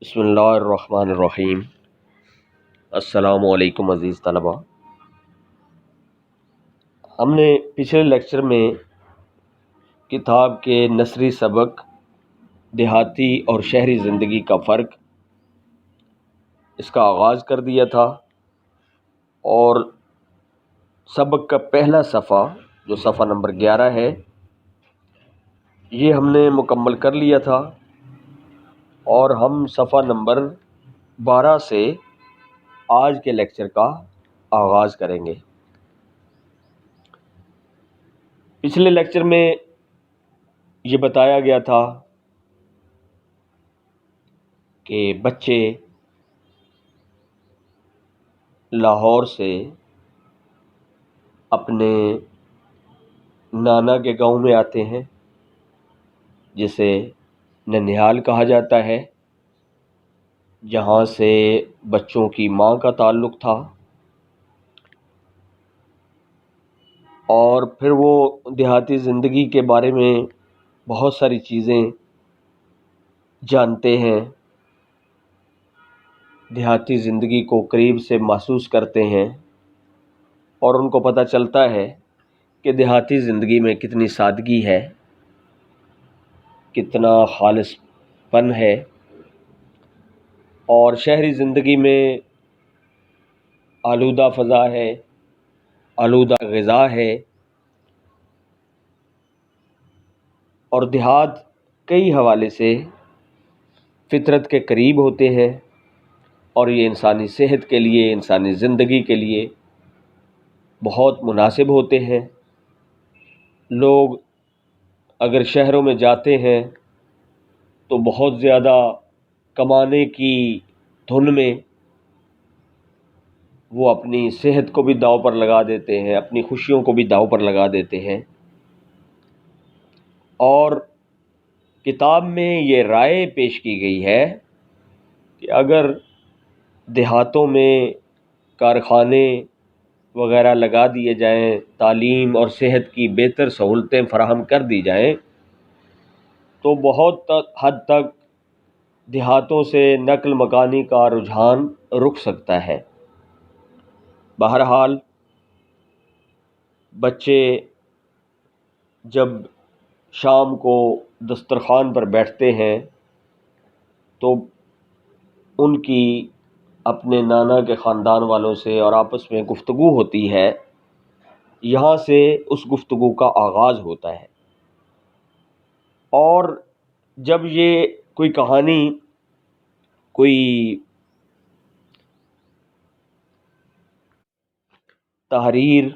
بسم اللہ الرحمن الرحیم۔ السلام علیکم عزیز طلبہ۔ ہم نے پچھلے لیکچر میں کتاب کے نثری سبق دیہاتی اور شہری زندگی کا فرق اس کا آغاز کر دیا تھا، اور سبق کا پہلا صفحہ جو صفحہ نمبر 11 ہے یہ ہم نے مکمل کر لیا تھا، اور ہم صفحہ نمبر 12 سے آج کے لیکچر کا آغاز کریں گے۔ پچھلے لیکچر میں یہ بتایا گیا تھا کہ بچے لاہور سے اپنے نانا کے گاؤں میں آتے ہیں جسے ننیال کہا جاتا ہے، جہاں سے بچوں کی ماں کا تعلق تھا، اور پھر وہ دیہاتی زندگی کے بارے میں بہت ساری چیزیں جانتے ہیں، دیہاتی زندگی کو قریب سے محسوس کرتے ہیں، اور ان کو پتہ چلتا ہے کہ دیہاتی زندگی میں کتنی سادگی ہے، کتنا خالص پن ہے، اور شہری زندگی میں آلودہ فضا ہے، آلودہ غذا ہے، اور دیہات کئی حوالے سے فطرت کے قریب ہوتے ہیں، اور یہ انسانی صحت کے لیے، انسانی زندگی کے لیے بہت مناسب ہوتے ہیں۔ لوگ اگر شہروں میں جاتے ہیں تو بہت زیادہ کمانے کی دھن میں وہ اپنی صحت کو بھی داؤ پر لگا دیتے ہیں، اپنی خوشیوں کو بھی داؤ پر لگا دیتے ہیں، اور کتاب میں یہ رائے پیش کی گئی ہے کہ اگر دیہاتوں میں کارخانے وغیرہ لگا دیے جائیں، تعلیم اور صحت کی بہتر سہولتیں فراہم کر دی جائیں، تو بہت حد تک دیہاتوں سے نقل مکانی کا رجحان رک سکتا ہے۔ بہرحال بچے جب شام کو دسترخوان پر بیٹھتے ہیں تو ان کی اپنے نانا کے خاندان والوں سے اور آپس میں گفتگو ہوتی ہے، یہاں سے اس گفتگو کا آغاز ہوتا ہے، اور جب یہ کوئی کہانی، کوئی تحریر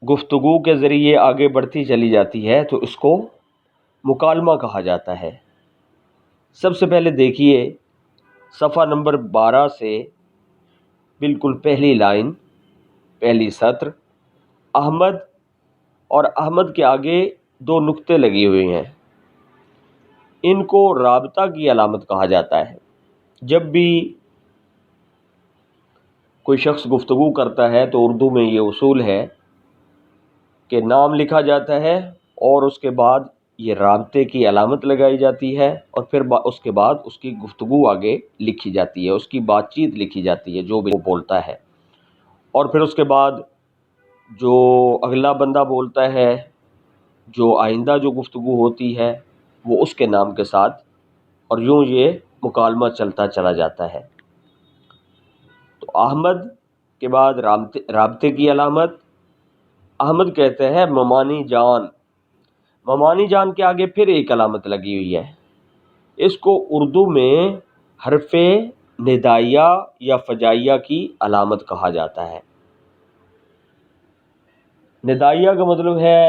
گفتگو کے ذریعے آگے بڑھتی چلی جاتی ہے تو اس کو مکالمہ کہا جاتا ہے۔ سب سے پہلے دیکھیے صفحہ نمبر 12 سے بالکل پہلی لائن، پہلی سطر، احمد، اور احمد کے آگے 2 نقطے لگے ہوئے ہیں، ان کو رابطہ کی علامت کہا جاتا ہے۔ جب بھی کوئی شخص گفتگو کرتا ہے تو اردو میں یہ اصول ہے کہ نام لکھا جاتا ہے اور اس کے بعد یہ رابطے کی علامت لگائی جاتی ہے، اور پھر اس کے بعد اس کی گفتگو آگے لکھی جاتی ہے، اس کی بات چیت لکھی جاتی ہے جو بھی وہ بولتا ہے، اور پھر اس کے بعد جو اگلا بندہ بولتا ہے، جو آئندہ جو گفتگو ہوتی ہے وہ اس کے نام کے ساتھ، اور یوں یہ مکالمہ چلتا چلا جاتا ہے۔ تو احمد کے بعد رابطے کی علامت، احمد کہتے ہیں ممانی جان، ممانی جان کے آگے پھر ایک علامت لگی ہوئی ہے، اس کو اردو میں حرف ندائیہ یا فجائیہ کی علامت کہا جاتا ہے۔ ندائیہ کا مطلب ہے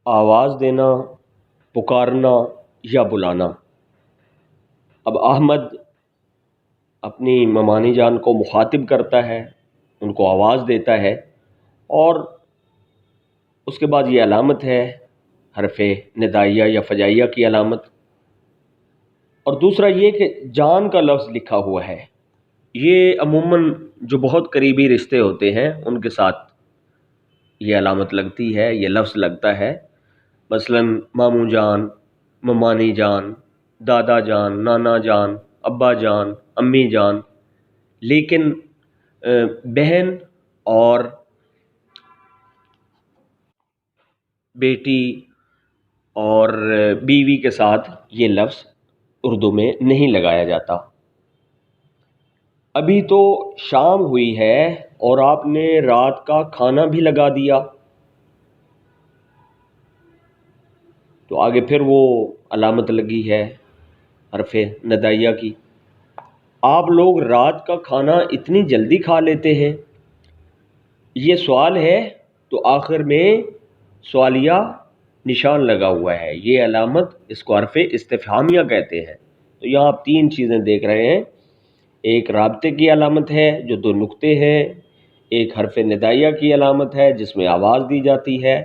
آواز دینا، پکارنا یا بلانا۔ اب احمد اپنی ممانی جان کو مخاطب کرتا ہے، ان کو آواز دیتا ہے، اور اس کے بعد یہ علامت ہے حرف ندائیہ یا فجائیہ کی علامت۔ اور دوسرا یہ کہ جان کا لفظ لکھا ہوا ہے، یہ عموماً جو بہت قریبی رشتے ہوتے ہیں ان کے ساتھ یہ علامت لگتی ہے، یہ لفظ لگتا ہے، مثلاً ماموں جان، ممانی جان، دادا جان، نانا جان، ابا جان، امی جان، لیکن بہن اور بیٹی اور بیوی کے ساتھ یہ لفظ اردو میں نہیں لگایا جاتا۔ ابھی تو شام ہوئی ہے اور آپ نے رات کا کھانا بھی لگا دیا، تو آگے پھر وہ علامت لگی ہے حرف ندائیہ کی۔ آپ لوگ رات کا کھانا اتنی جلدی کھا لیتے ہیں، یہ سوال ہے تو آخر میں سوالیہ نشان لگا ہوا ہے، یہ علامت اس کو حرف استفہامیہ کہتے ہیں۔ تو یہاں آپ تین چیزیں دیکھ رہے ہیں، ایک رابطے کی علامت ہے جو دو نقطے ہیں، ایک حرف ندائیہ کی علامت ہے جس میں آواز دی جاتی ہے،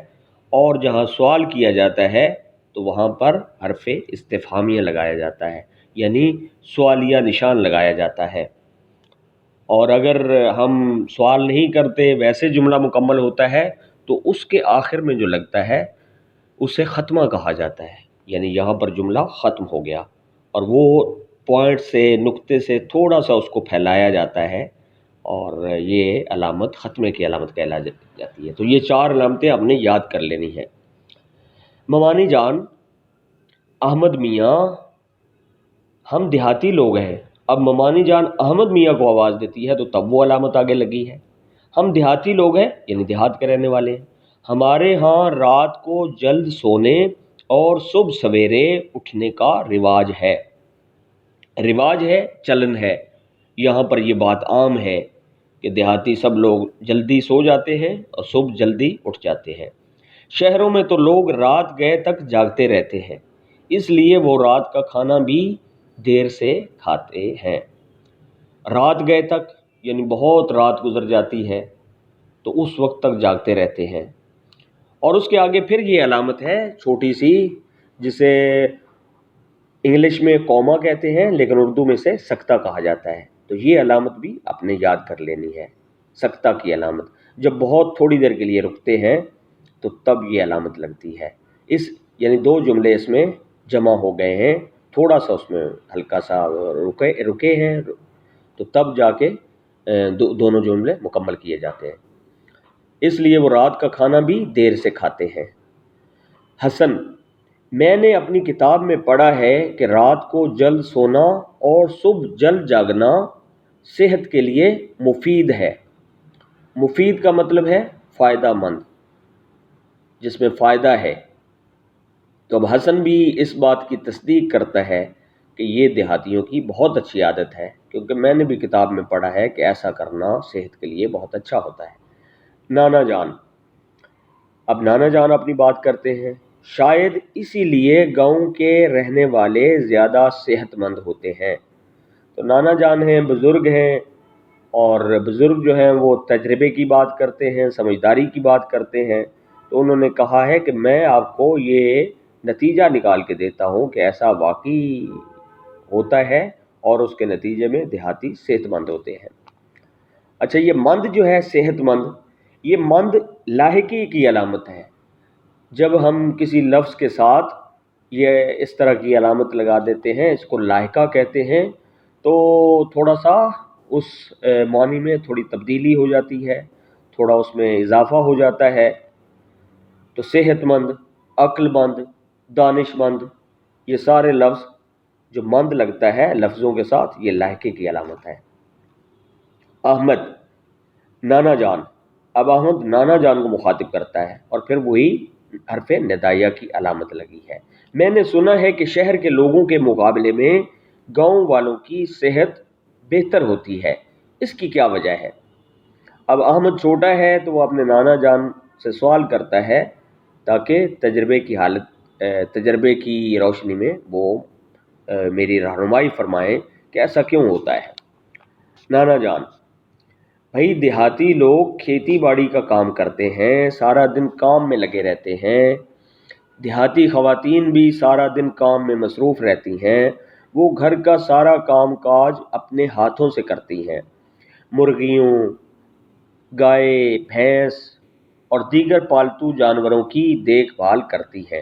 اور جہاں سوال کیا جاتا ہے تو وہاں پر حرف استفہامیہ لگایا جاتا ہے، یعنی سوالیہ نشان لگایا جاتا ہے۔ اور اگر ہم سوال نہیں کرتے، ویسے جملہ مکمل ہوتا ہے تو اس کے آخر میں جو لگتا ہے اسے ختمہ کہا جاتا ہے، یعنی یہاں پر جملہ ختم ہو گیا، اور وہ پوائنٹ سے نقطے سے تھوڑا سا اس کو پھیلایا جاتا ہے، اور یہ علامت ختمے کی علامت کہلا جاتی ہے۔ تو یہ چار علامتیں آپ نے یاد کر لینی ہیں۔ ممانی جان، احمد میاں، ہم دیہاتی لوگ ہیں۔ اب ممانی جان احمد میاں کو آواز دیتی ہے تو تب وہ علامت آگے لگی ہے۔ ہم دیہاتی لوگ ہیں، یعنی دیہات کے رہنے والے ہیں۔ ہمارے ہاں رات کو جلد سونے اور صبح سویرے اٹھنے کا رواج ہے۔ رواج ہے، چلن ہے، یہاں پر یہ بات عام ہے کہ دیہاتی سب لوگ جلدی سو جاتے ہیں اور صبح جلدی اٹھ جاتے ہیں۔ شہروں میں تو لوگ رات گئے تک جاگتے رہتے ہیں، اس لیے وہ رات کا کھانا بھی دیر سے کھاتے ہیں۔ رات گئے تک یعنی بہت رات گزر جاتی ہے تو اس وقت تک جاگتے رہتے ہیں۔ اور اس کے آگے پھر یہ علامت ہے چھوٹی سی، جسے انگلش میں کوما کہتے ہیں لیکن اردو میں سے سکتہ کہا جاتا ہے۔ تو یہ علامت بھی آپ نے یاد کر لینی ہے، سکتہ کی علامت۔ جب بہت تھوڑی دیر کے لیے رکتے ہیں تو تب یہ علامت لگتی ہے، اس یعنی دو جملے اس میں جمع ہو گئے ہیں، تھوڑا سا اس میں ہلکا سا رکے ہیں، تو تب جا کے دونوں جملے مکمل کیے جاتے ہیں، اس لیے وہ رات کا کھانا بھی دیر سے کھاتے ہیں۔ حسن، میں نے اپنی کتاب میں پڑھا ہے کہ رات کو جلد سونا اور صبح جلد جاگنا صحت کے لیے مفید ہے۔ مفید کا مطلب ہے فائدہ مند، جس میں فائدہ ہے۔ تو اب حسن بھی اس بات کی تصدیق کرتا ہے کہ یہ دیہاتیوں کی بہت اچھی عادت ہے، کیونکہ میں نے بھی کتاب میں پڑھا ہے کہ ایسا کرنا صحت کے لیے بہت اچھا ہوتا ہے۔ نانا جان، اب نانا جان اپنی بات کرتے ہیں۔ شاید اسی لیے گاؤں کے رہنے والے زیادہ صحت مند ہوتے ہیں۔ تو نانا جان ہیں، بزرگ ہیں، اور بزرگ جو ہیں وہ تجربے کی بات کرتے ہیں، سمجھداری کی بات کرتے ہیں، تو انہوں نے کہا ہے کہ میں آپ کو یہ نتیجہ نکال کے دیتا ہوں کہ ایسا واقعی ہوتا ہے، اور اس کے نتیجے میں دیہاتی صحت مند ہوتے ہیں۔ اچھا، یہ مند جو ہے صحت مند، یہ مند لاحقی کی علامت ہے۔ جب ہم کسی لفظ کے ساتھ یہ اس طرح کی علامت لگا دیتے ہیں، اس کو لاحقہ کہتے ہیں، تو تھوڑا سا اس معنی میں تھوڑی تبدیلی ہو جاتی ہے، تھوڑا اس میں اضافہ ہو جاتا ہے۔ تو صحت مند، عقل مند، دانش مند، یہ سارے لفظ جو مند لگتا ہے لفظوں کے ساتھ، یہ لاحقے کی علامت ہے۔ احمد، نانا جان، اب احمد نانا جان کو مخاطب کرتا ہے، اور پھر وہی حرف ندائیہ کی علامت لگی ہے۔ میں نے سنا ہے کہ شہر کے لوگوں کے مقابلے میں گاؤں والوں کی صحت بہتر ہوتی ہے، اس کی کیا وجہ ہے؟ اب احمد چھوٹا ہے تو وہ اپنے نانا جان سے سوال کرتا ہے تاکہ تجربے کی روشنی میں وہ میری رہنمائی فرمائیں کہ ایسا کیوں ہوتا ہے۔ نانا جان، بھائی دیہاتی لوگ کھیتی باڑی کا کام کرتے ہیں، سارا دن کام میں لگے رہتے ہیں۔ دیہاتی خواتین بھی سارا دن کام میں مصروف رہتی ہیں، وہ گھر کا سارا کام کاج اپنے ہاتھوں سے کرتی ہیں، مرغیوں، گائے، بھینس اور دیگر پالتو جانوروں کی دیکھ بھال کرتی ہیں۔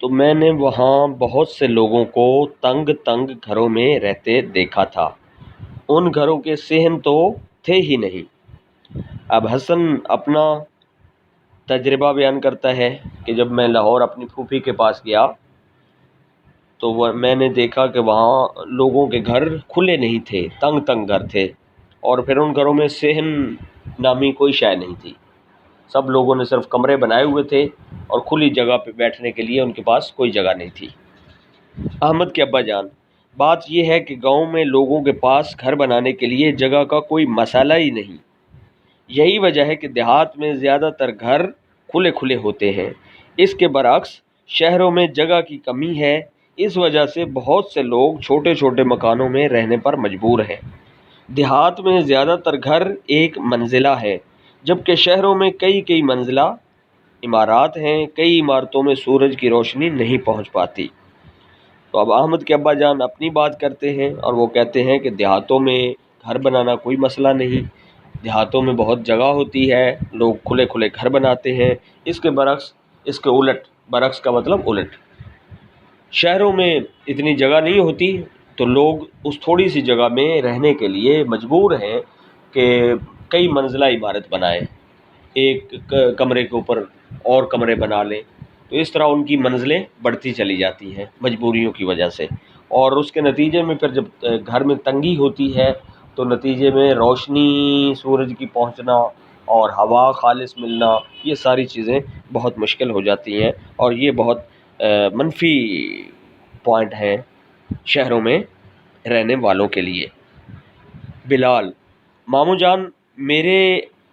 تو میں نے وہاں بہت سے لوگوں کو تنگ تنگ گھروں میں رہتے دیکھا تھا، ان گھروں کے صحن تو تھے ہی نہیں۔ اب حسن اپنا تجربہ بیان کرتا ہے کہ جب میں لاہور اپنی پھوپھی کے پاس گیا تو میں نے دیکھا کہ وہاں لوگوں کے گھر کھلے نہیں تھے، تنگ تنگ گھر تھے، اور پھر ان گھروں میں صحن نامی کوئی شے نہیں تھی۔ سب لوگوں نے صرف کمرے بنائے ہوئے تھے اور کھلی جگہ پہ بیٹھنے کے لیے ان کے پاس کوئی جگہ نہیں تھی۔ احمد کے ابا جان: بات یہ ہے کہ گاؤں میں لوگوں کے پاس گھر بنانے کے لیے جگہ کا کوئی مسئلہ ہی نہیں۔ یہی وجہ ہے کہ دیہات میں زیادہ تر گھر کھلے کھلے ہوتے ہیں۔ اس کے برعکس شہروں میں جگہ کی کمی ہے، اس وجہ سے بہت سے لوگ چھوٹے چھوٹے مکانوں میں رہنے پر مجبور ہیں۔ دیہات میں زیادہ تر گھر ایک منزلہ ہے، جبکہ شہروں میں کئی کئی منزلہ عمارات ہیں، کئی عمارتوں میں سورج کی روشنی نہیں پہنچ پاتی۔ تو اب احمد کے ابا جان اپنی بات کرتے ہیں اور وہ کہتے ہیں کہ دیہاتوں میں گھر بنانا کوئی مسئلہ نہیں، دیہاتوں میں بہت جگہ ہوتی ہے، لوگ کھلے کھلے گھر بناتے ہیں۔ اس کے برعکس، اس کے الٹ، برعکس کا مطلب الٹ، شہروں میں اتنی جگہ نہیں ہوتی تو لوگ اس تھوڑی سی جگہ میں رہنے کے لیے مجبور ہیں کہ کئی منزلہ عمارت بنائیں، ایک کمرے کے اوپر اور کمرے بنا لیں، تو اس طرح ان کی منزلیں بڑھتی چلی جاتی ہیں مجبوریوں کی وجہ سے، اور اس کے نتیجے میں پھر جب گھر میں تنگی ہوتی ہے تو نتیجے میں روشنی سورج کی پہنچنا اور ہوا خالص ملنا، یہ ساری چیزیں بہت مشکل ہو جاتی ہیں، اور یہ بہت منفی پوائنٹ ہیں شہروں میں رہنے والوں کے لیے۔ بلال: ماموں جان، میرے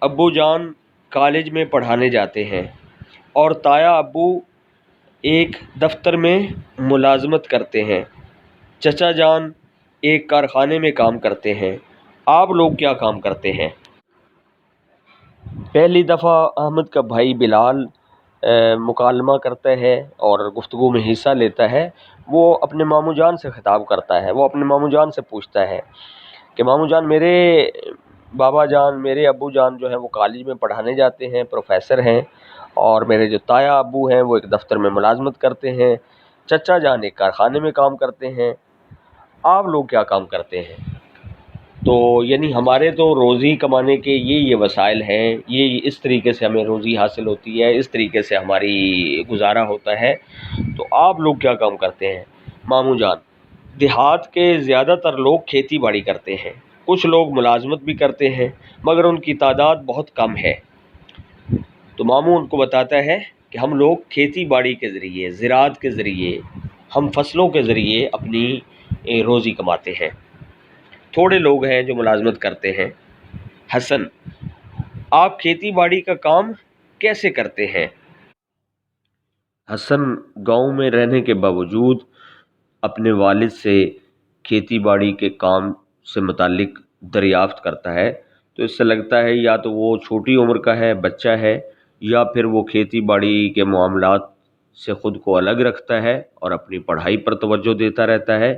ابو جان کالج میں پڑھانے جاتے ہیں اور تایا ابو ایک دفتر میں ملازمت کرتے ہیں، چچا جان ایک کارخانے میں کام کرتے ہیں۔ آپ لوگ کیا کام کرتے ہیں؟ پہلی دفعہ احمد کا بھائی بلال مکالمہ کرتا ہے اور گفتگو میں حصہ لیتا ہے۔ وہ اپنے ماموں جان سے خطاب کرتا ہے، وہ اپنے ماموں جان سے پوچھتا ہے کہ ماموں جان، میرے بابا جان، میرے ابو جان جو ہیں وہ کالج میں پڑھانے جاتے ہیں، پروفیسر ہیں، اور میرے جو تایا ابو ہیں وہ ایک دفتر میں ملازمت کرتے ہیں، چچا جان ایک کارخانے میں کام کرتے ہیں۔ آپ لوگ کیا کام کرتے ہیں؟ تو یعنی ہمارے تو روزی کمانے کے یہ وسائل ہیں، یہ اس طریقے سے ہمیں روزی حاصل ہوتی ہے، اس طریقے سے ہماری گزارا ہوتا ہے، تو آپ لوگ کیا کام کرتے ہیں؟ ماموں جان: دیہات کے زیادہ تر لوگ کھیتی باڑی کرتے ہیں، کچھ لوگ ملازمت بھی کرتے ہیں، مگر ان کی تعداد بہت کم ہے۔ تو ماموں ان کو بتاتا ہے کہ ہم لوگ کھیتی باڑی کے ذریعے، زراعت کے ذریعے، ہم فصلوں کے ذریعے اپنی روزی کماتے ہیں، تھوڑے لوگ ہیں جو ملازمت کرتے ہیں۔ حسن: آپ کھیتی باڑی کا کام کیسے کرتے ہیں؟ حسن گاؤں میں رہنے کے باوجود اپنے والد سے کھیتی باڑی کے کام سے متعلق دریافت کرتا ہے، تو اس سے لگتا ہے یا تو وہ چھوٹی عمر کا ہے، بچہ ہے، یا پھر وہ کھیتی باڑی کے معاملات سے خود کو الگ رکھتا ہے اور اپنی پڑھائی پر توجہ دیتا رہتا ہے۔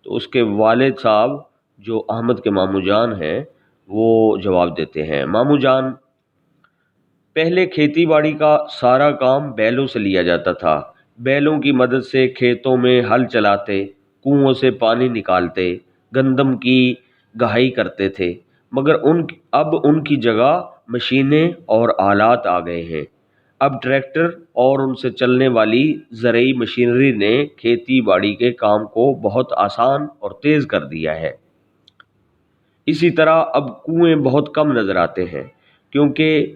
تو اس کے والد صاحب جو احمد کے ماموں جان ہیں وہ جواب دیتے ہیں: ماموں جان، پہلے کھیتی باڑی کا سارا کام بیلوں سے لیا جاتا تھا، بیلوں کی مدد سے کھیتوں میں ہل چلاتے، کنووں سے پانی نکالتے، گندم کی گہائی کرتے تھے، مگر اب ان کی جگہ مشینیں اور آلات آ گئے ہیں۔ اب ٹریکٹر اور ان سے چلنے والی زرعی مشینری نے کھیتی باڑی کے کام کو بہت آسان اور تیز کر دیا ہے۔ اسی طرح اب کنویں بہت کم نظر آتے ہیں کیونکہ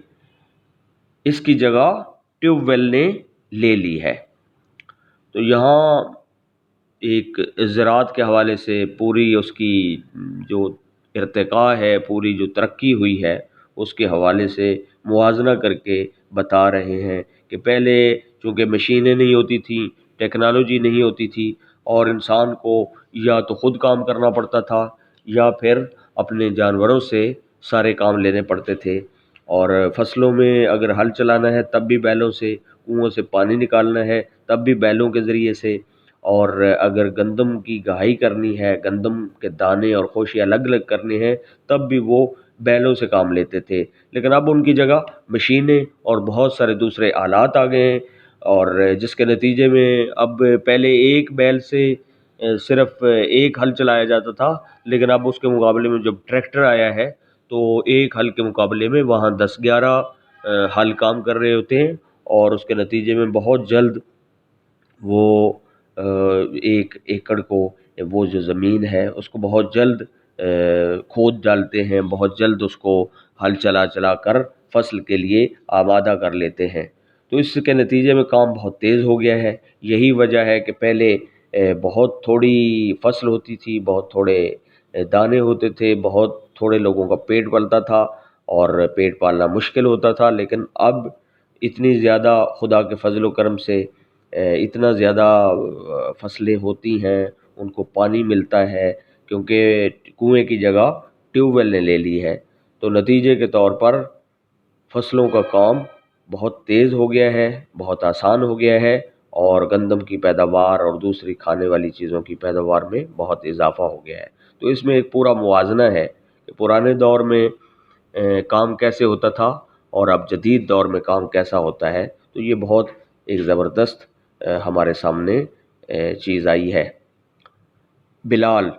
اس کی جگہ ٹیوب ویل نے لے لی ہے۔ تو یہاں ایک زراعت کے حوالے سے پوری اس کی جو ارتقاء ہے، پوری جو ترقی ہوئی ہے، اس کے حوالے سے موازنہ کر کے بتا رہے ہیں کہ پہلے چونکہ مشینیں نہیں ہوتی تھیں، ٹیکنالوجی نہیں ہوتی تھی، اور انسان کو یا تو خود کام کرنا پڑتا تھا یا پھر اپنے جانوروں سے سارے کام لینے پڑتے تھے، اور فصلوں میں اگر ہل چلانا ہے تب بھی بیلوں سے، کنووں سے پانی نکالنا ہے تب بھی بیلوں کے ذریعے سے، اور اگر گندم کی گہائی کرنی ہے، گندم کے دانے اور خوشے الگ الگ کرنے ہیں تب بھی وہ بیلوں سے کام لیتے تھے۔ لیکن اب ان کی جگہ مشینیں اور بہت سارے دوسرے آلات آ گئے ہیں، اور جس کے نتیجے میں اب پہلے ایک بیل سے صرف ایک ہل چلایا جاتا تھا، لیکن اب اس کے مقابلے میں جب ٹریکٹر آیا ہے تو ایک ہل کے مقابلے میں وہاں 10-11 ہل کام کر رہے ہوتے ہیں، اور اس کے نتیجے میں بہت جلد وہ ایک ایکڑ کو، وہ جو زمین ہے اس کو بہت جلد کھود ڈالتے ہیں، بہت جلد اس کو ہل چلا چلا کر فصل کے لیے آمادہ کر لیتے ہیں۔ تو اس کے نتیجے میں کام بہت تیز ہو گیا ہے۔ یہی وجہ ہے کہ پہلے بہت تھوڑی فصل ہوتی تھی، بہت تھوڑے دانے ہوتے تھے، بہت تھوڑے لوگوں کا پیٹ پلتا تھا اور پیٹ پالنا مشکل ہوتا تھا، لیکن اب اتنی زیادہ خدا کے فضل و کرم سے اتنا زیادہ فصلیں ہوتی ہیں، ان کو پانی ملتا ہے، کیونکہ کنویں کی جگہ ٹیوب ویل نے لے لی ہے، تو نتیجے کے طور پر فصلوں کا کام بہت تیز ہو گیا ہے، بہت آسان ہو گیا ہے، اور گندم کی پیداوار اور دوسری کھانے والی چیزوں کی پیداوار میں بہت اضافہ ہو گیا ہے۔ تو اس میں ایک پورا موازنہ ہے کہ پرانے دور میں کام کیسے ہوتا تھا اور اب جدید دور میں کام کیسا ہوتا ہے، تو یہ بہت ایک زبردست ہمارے سامنے چیز آئی ہے۔ بلال: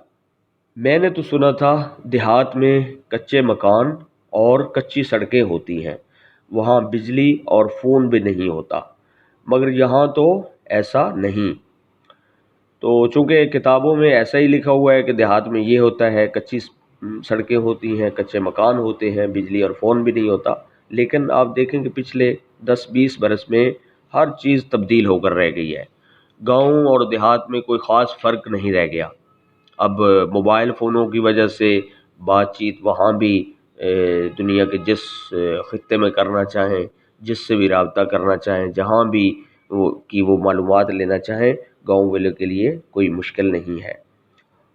میں نے تو سنا تھا دیہات میں کچے مکان اور کچی سڑکیں ہوتی ہیں، وہاں بجلی اور فون بھی نہیں ہوتا، مگر یہاں تو ایسا نہیں۔ تو چونکہ کتابوں میں ایسا ہی لکھا ہوا ہے کہ دیہات میں یہ ہوتا ہے، کچی سڑکیں ہوتی ہیں، کچے مکان ہوتے ہیں، بجلی اور فون بھی نہیں ہوتا، لیکن آپ دیکھیں کہ پچھلے 10-20 برس میں ہر چیز تبدیل ہو کر رہ گئی ہے۔ گاؤں اور دیہات میں کوئی خاص فرق نہیں رہ گیا۔ اب موبائل فونوں کی وجہ سے بات چیت وہاں بھی دنیا کے جس خطے میں کرنا چاہیں، جس سے بھی رابطہ کرنا چاہیں، جہاں بھی وہ معلومات لینا چاہیں، گاؤں والے کے لیے کوئی مشکل نہیں ہے۔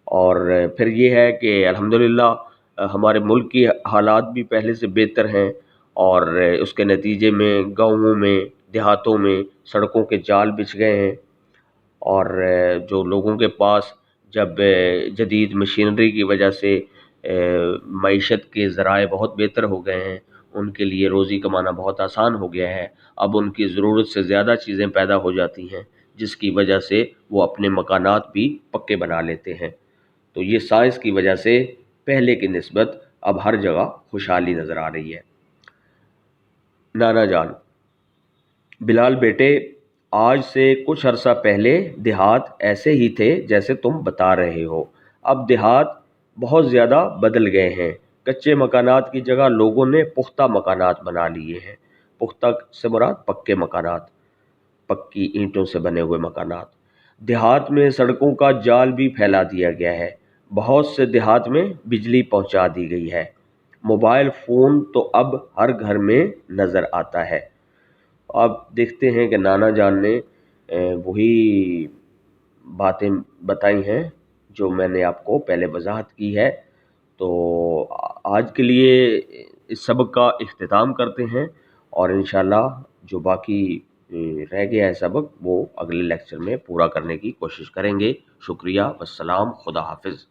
اور پھر یہ ہے کہ الحمدللہ ہمارے ملک کی حالات بھی پہلے سے بہتر ہیں، اور اس کے نتیجے میں گاؤں میں، دیہاتوں میں سڑکوں کے جال بچھ گئے ہیں، اور جو لوگوں کے پاس جب جدید مشینری کی وجہ سے معیشت کے ذرائع بہت بہتر ہو گئے ہیں، ان کے لیے روزی کمانا بہت آسان ہو گیا ہے، اب ان کی ضرورت سے زیادہ چیزیں پیدا ہو جاتی ہیں، جس کی وجہ سے وہ اپنے مکانات بھی پکے بنا لیتے ہیں۔ تو یہ سائنس کی وجہ سے پہلے کی نسبت اب ہر جگہ خوشحالی نظر آ رہی ہے۔ نانا جان: بلال بیٹے، آج سے کچھ عرصہ پہلے دیہات ایسے ہی تھے جیسے تم بتا رہے ہو، اب دیہات بہت زیادہ بدل گئے ہیں، کچے مکانات کی جگہ لوگوں نے پختہ مکانات بنا لیے ہیں۔ پختہ سے مراد پکے مکانات، پکی اینٹوں سے بنے ہوئے مکانات۔ دیہات میں سڑکوں کا جال بھی پھیلا دیا گیا ہے، بہت سے دیہات میں بجلی پہنچا دی گئی ہے، موبائل فون تو اب ہر گھر میں نظر آتا ہے۔ آپ دیکھتے ہیں کہ نانا جان نے وہی باتیں بتائی ہیں جو میں نے آپ کو پہلے وضاحت کی ہے۔ تو آج کے لیے اس سبق کا اختتام کرتے ہیں، اور انشاءاللہ جو باقی رہ گیا ہے سبق وہ اگلے لیکچر میں پورا کرنے کی کوشش کریں گے۔ شکریہ، والسلام، خدا حافظ۔